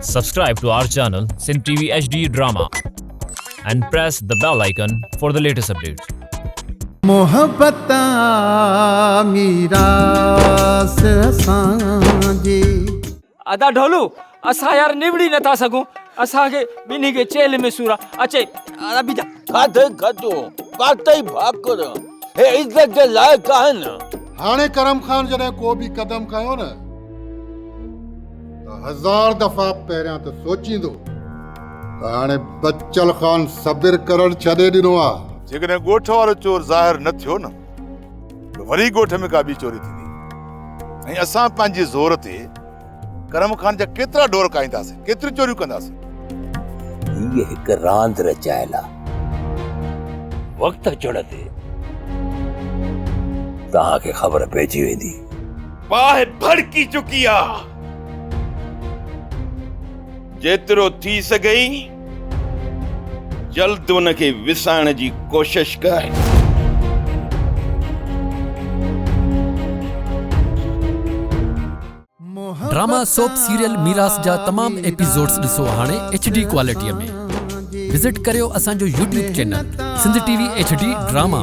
Subscribe to our channel Sindh TV HD Drama and press the bell icon for the latest updates. मोहब्बत मीरास सांजे अदा ढोलू असा यार निबड़ी नथा सगूं असा के बिनी के चेल में सूरा अचे अभी जा काथे खतो काथे भाकर हे इज्जत जे लायक आहिन। हाणे करम खान जॾहिं को बि कदम खयो न त 1000 दफ़ा पहिरियां त सोचींदो त हाणे बच्चल खान सबिर करण छॾे ॾिनो आहे। जेकॾहिं ॻोठ वारो चोर ज़ाहिर न थियो न त वरी ॻोठ में का ॿी चोरी थींदी ऐं असां पंहिंजी ज़ोर ते करम खान जा केतिरा डोर काईंदासीं, केतिरियूं चोरियूं कंदासीं। ये हिक रांद रचायल आहे। वक्त अचण ते तव्हांखे ख़बर पइजी वेंदी। बाहि भड़की चुकी आहे। जेतिरो थी सघई जल्द उनखे विसाइण जी कोशिश कर। ड्रामा सोप सीरियल मीरास जा तमाम एपिसोड्स ॾिसो हाणे HD क्वालिटीअ में। विजिट करियो असांजो YouTube channel Sindh TV HD drama.